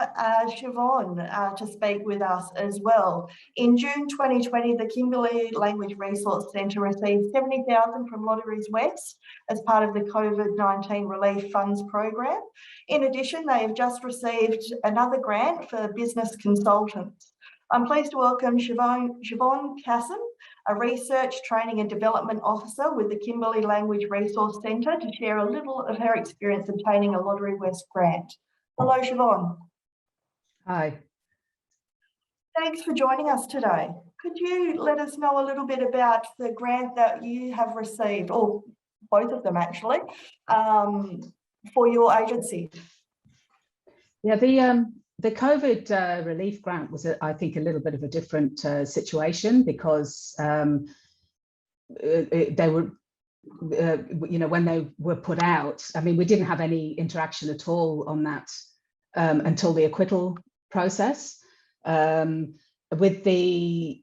Siobhan to speak with us as well. In June 2020, the Kimberley Language Resource Centre received $70,000 from Lotterywest as part of the COVID-19 Relief Funds program. In addition, they have just received another grant for business consultants. I'm pleased to welcome Siobhan Casson, a Research, Training and Development Officer with the Kimberley Language Resource Centre, to share a little of her experience obtaining a Lotterywest grant. Hello, Siobhan. Hi. Thanks for joining us today. Could you let us know a little bit about the grant that you have received, or both of them actually, for your agency? Yeah, the COVID relief grant was, I think, a little bit of a different situation, because they were, when they were put out, I mean, we didn't have any interaction at all on that until the acquittal process. With the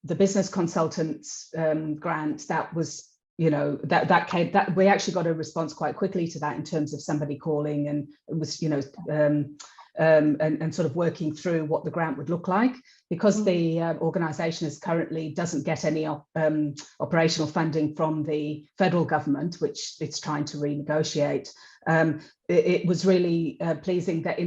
business consultants grant, that was, that we actually got a response quite quickly to that, in terms of somebody calling, and it was, and sort of working through what the grant would look like, because the organisation is currently doesn't get any operational funding from the federal government, which it's trying to renegotiate. It was really pleasing that,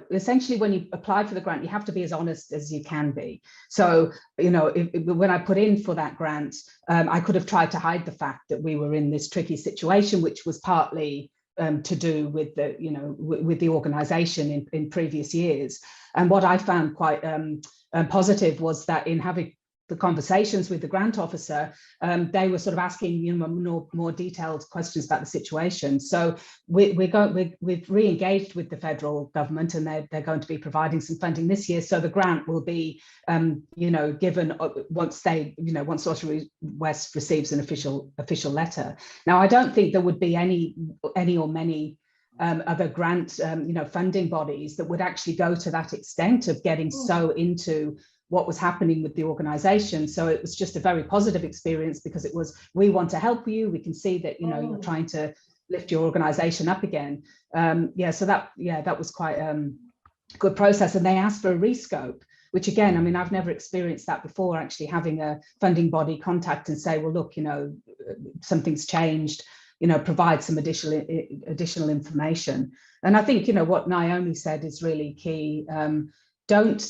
essentially when you apply for the grant, you have to be as honest as you can be. So, when I put in for that grant, I could have tried to hide the fact that we were in this tricky situation, which was partly to do with the, with the organisation in previous years. And what I found quite positive was that in having the conversations with the grant officer, they were sort of asking more detailed questions about the situation. So we've re-engaged with the federal government, and they're going to be providing some funding this year. So the grant will be, given once Lotterywest receives an official letter. Now, I don't think there would be any or many other grant, funding bodies that would actually go to that extent of getting so into what was happening with the organisation. So it was just a very positive experience, because it was, we want to help you. We can see that, you're trying to lift your organisation up again. So that was quite a good process. And they asked for a rescope, which again, I mean, I've never experienced that before, actually having a funding body contact and say, well, look, something's changed, provide some additional information. And I think, what Naomi said is really key. Don't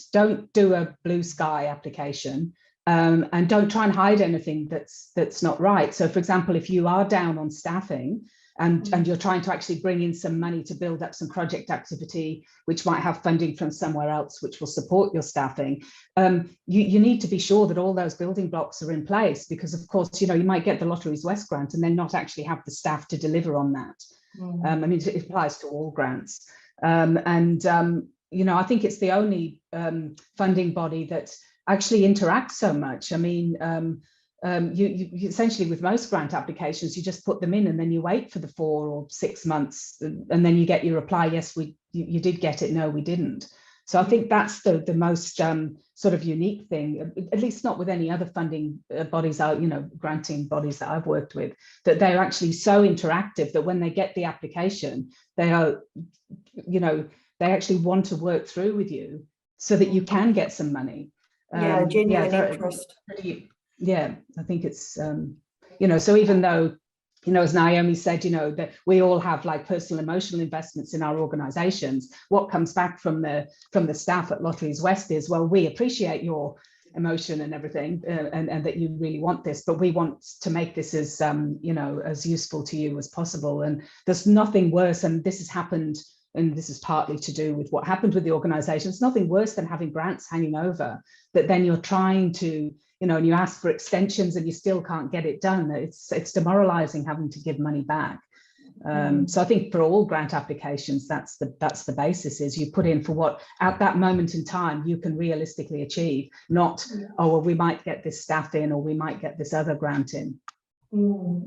do a blue sky application, and don't try and hide anything that's not right. So, for example, if you are down on staffing and you're trying to actually bring in some money to build up some project activity, which might have funding from somewhere else, which will support your staffing, you need to be sure that all those building blocks are in place, because of course, you might get the Lotterywest grant and then not actually have the staff to deliver on that. I mean, it applies to all grants. I think it's the only funding body that actually interacts so much. I mean, you essentially, with most grant applications, you just put them in and then you wait for the 4 or 6 months, and then you get your reply, yes, you did get it, no, we didn't. So I think that's the most sort of unique thing, at least not with any other funding bodies, granting bodies that I've worked with, that they're actually so interactive that when they get the application, they are, they actually want to work through with you so that you can get some money. Genuine interest. Yeah, I think it's, so even though, as Naomi said, that we all have like personal emotional investments in our organizations, what comes back from the staff at Lotterywest is, well, we appreciate your emotion and everything, and that you really want this, but we want to make this as, as useful to you as possible. And there's nothing worse, and this has happened, and this is partly to do with what happened with the organisation. It's nothing worse than having grants hanging over that then you're trying to, and you ask for extensions and you still can't get it done. It's demoralising having to give money back. So I think for all grant applications, that's the basis, is you put in for what at that moment in time you can realistically achieve, not, oh, well, we might get this staff in, or we might get this other grant in.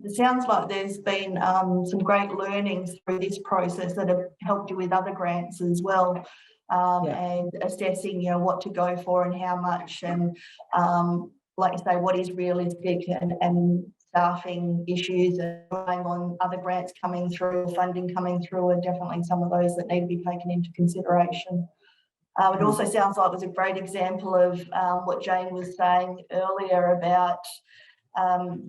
It sounds like there's been some great learnings through this process that have helped you with other grants as well, and assessing, what to go for and how much, and like you say, what is realistic and staffing issues and relying on other grants coming through, funding coming through are definitely some of those that need to be taken into consideration. It also sounds like it was a great example of what Jane was saying earlier about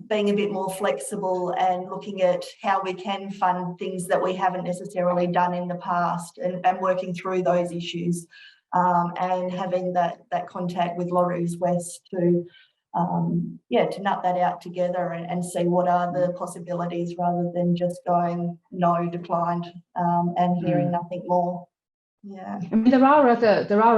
being a bit more flexible and looking at how we can fund things that we haven't necessarily done in the past and working through those issues and having that contact with Lotterywest to nut that out together and see what are the possibilities rather than just going no, declined and hearing nothing more. Yeah, I mean, there are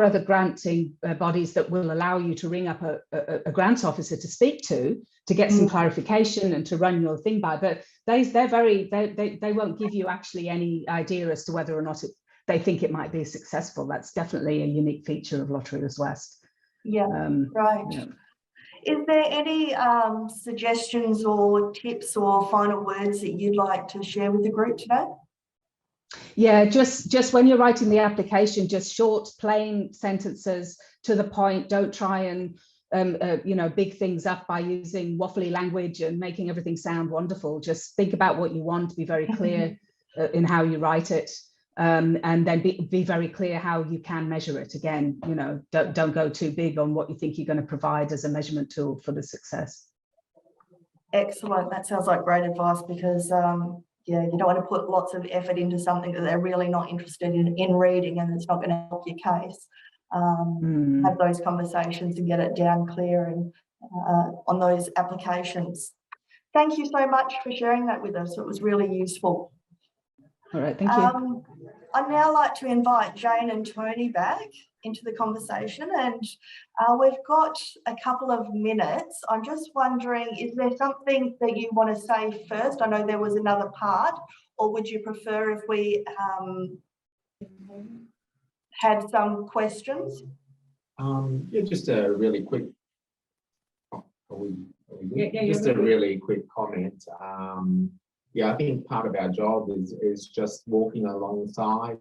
other granting bodies that will allow you to ring up a grant officer to speak to get some clarification and to run your thing by. But they won't give you actually any idea as to whether or not they think it might be successful. That's definitely a unique feature of Lotterywest. Yeah, right. Yeah. Is there any suggestions or tips or final words that you'd like to share with the group today? Yeah, just when you're writing the application, just short, plain sentences to the point. Don't try and big things up by using waffly language and making everything sound wonderful. Just think about what you want, be very clear in how you write it, and then be very clear how you can measure it. Again, don't go too big on what you think you're going to provide as a measurement tool for the success. Excellent. That sounds like great advice because you don't want to put lots of effort into something that they're really not interested in reading and it's not going to help your case. Have those conversations and get it down clear and on those applications. Thank you so much for sharing that with us. It was really useful. All right, thank you. I'd now like to invite Jane and Tony back into the conversation, and we've got a couple of minutes. I'm just wondering, is there something that you want to say first? I know there was another part, or would you prefer if we had some questions? Yeah, just a really quick. Just a really quick comment. Yeah, I think part of our job is just walking alongside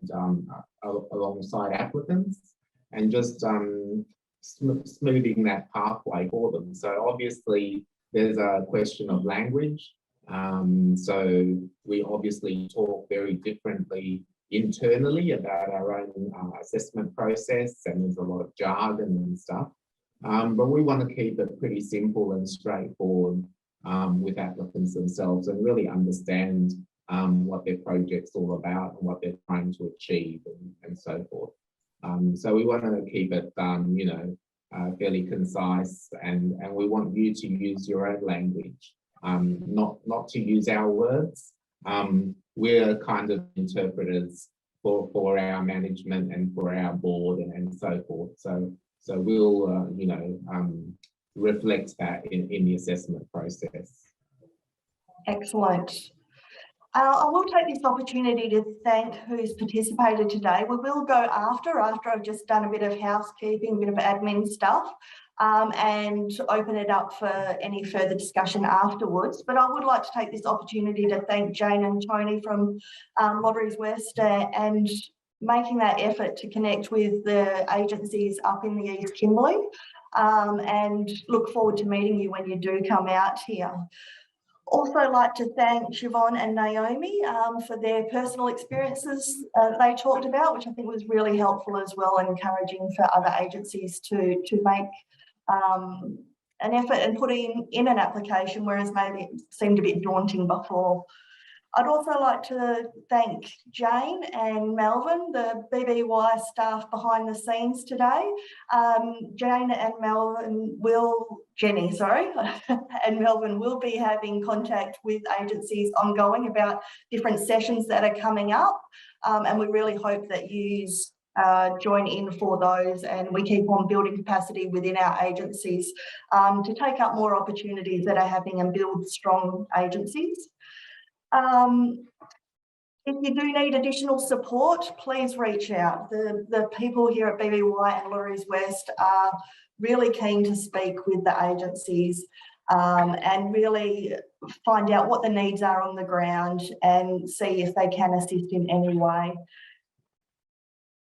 applicants and just smoothing that pathway for them. So obviously there's a question of language. So we obviously talk very differently internally about our own assessment process, and there's a lot of jargon and stuff. But we want to keep it pretty simple and straightforward with applicants themselves and really understand what their project's all about and what they're trying to achieve and so forth. So we want to keep it, fairly concise, and we want you to use your own language, not to use our words. We're kind of interpreters for our management and for our board and so forth. So we'll, reflect that in the assessment process. Excellent. I will take this opportunity to thank who's participated today. We will go after I've just done a bit of housekeeping, a bit of admin stuff, and open it up for any further discussion afterwards. But I would like to take this opportunity to thank Jane and Tony from Lotterywest and making that effort to connect with the agencies up in the East Kimberley, and look forward to meeting you when you do come out here. Also like to thank Siobhan and Naomi for their personal experiences they talked about, which I think was really helpful as well, and encouraging for other agencies to make an effort and put in an application, whereas maybe it seemed a bit daunting before. I'd also like to thank Jane and Melvin, the BBY staff behind the scenes today. Jenny, and Melvin will be having contact with agencies ongoing about different sessions that are coming up. And we really hope that you join in for those, and we keep on building capacity within our agencies to take up more opportunities that are happening and build strong agencies. If you do need additional support, please reach out. The people here at BBY and Lotterywest are really keen to speak with the agencies and really find out what the needs are on the ground and see if they can assist in any way.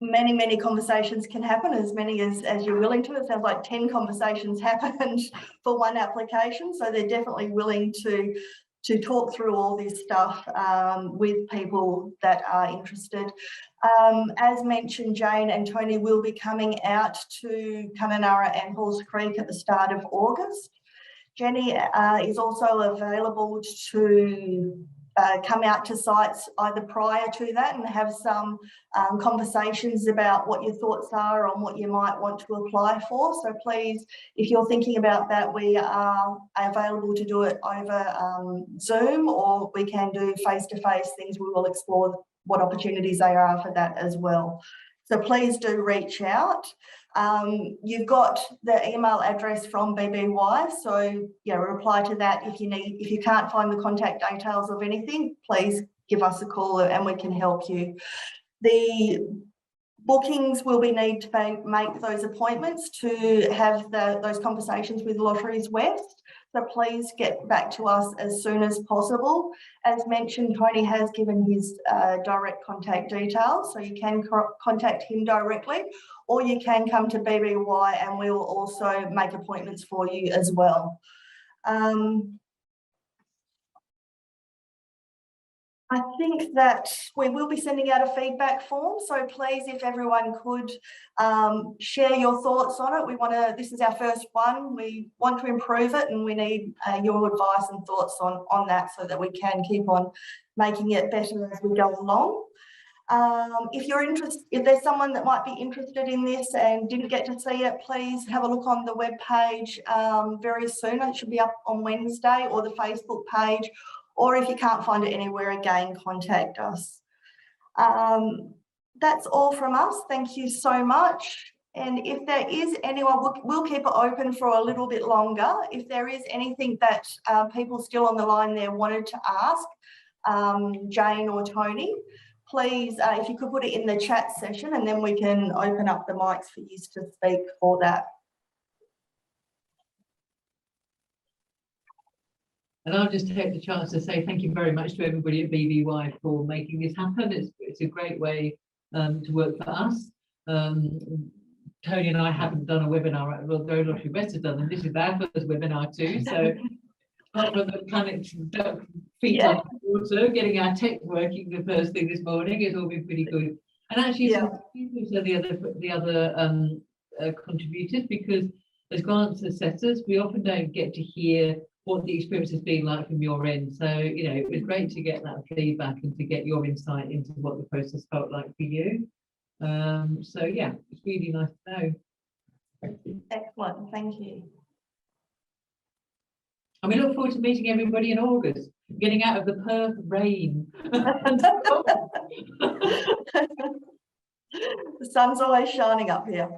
many conversations can happen, as many as you're willing to. It sounds like 10 conversations happened for one application, so they're definitely willing to talk through all this stuff with people that are interested. As mentioned, Jane and Tony will be coming out to Kununurra and Halls Creek at the start of August. Jenny is also available to come out to sites either prior to that and have some conversations about what your thoughts are on what you might want to apply for. So please, if you're thinking about that, we are available to do it over Zoom, or we can do face-to-face things. We will explore what opportunities there are for that as well. So please do reach out. You've got the email address from BBY, so yeah, reply to that if you can't find the contact details of anything, please give us a call and we can help you. The bookings will be need to make those appointments to have those conversations with Lotterywest. So please get back to us as soon as possible. As mentioned, Tony has given his direct contact details, so you can contact him directly, or you can come to BBY and we will also make appointments for you as well. I think that we will be sending out a feedback form, so please, if everyone could share your thoughts on it. This is our first one, we want to improve it, and we need your advice and thoughts on that so that we can keep on making it better as we go along. If there's someone that might be interested in this and didn't get to see it, please have a look on the web page very soon. It should be up on Wednesday, or the Facebook page, or if you can't find it anywhere, again, contact us. That's all from us. Thank you so much. And if there is anyone, we'll keep it open for a little bit longer. If there is anything that people still on the line there wanted to ask Jane or Tony, please, if you could put it in the chat session, and then we can open up the mics for you to speak for that. And I'll just take the chance to say thank you very much to everybody at BBY for making this happen. It's a great way to work for us. Tony and I haven't done a webinar, well, Lotterywest has done, and this is our first webinar too. So apart from the planet feet on the water, getting our tech working the first thing this morning, it's all been pretty good. And actually, the other contributors, because as grants assessors, we often don't get to hear what the experience has been like from your end. So, you know, it was great to get that feedback and to get your insight into what the process felt like for you. So yeah, it's really nice to know. Thank you. Excellent, thank you. And we look forward to meeting everybody in August, getting out of the Perth rain. The sun's always shining up here.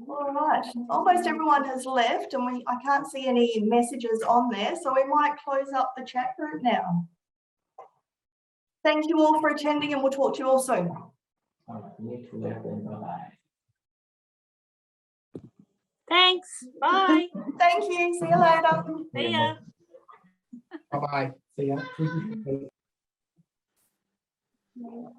All right, almost everyone has left, and I can't see any messages on there, so we might close up the chat group now. Thank you all for attending, and we'll talk to you all soon. Thanks. Bye. Thank you. See you later. See ya. Bye-bye. See ya.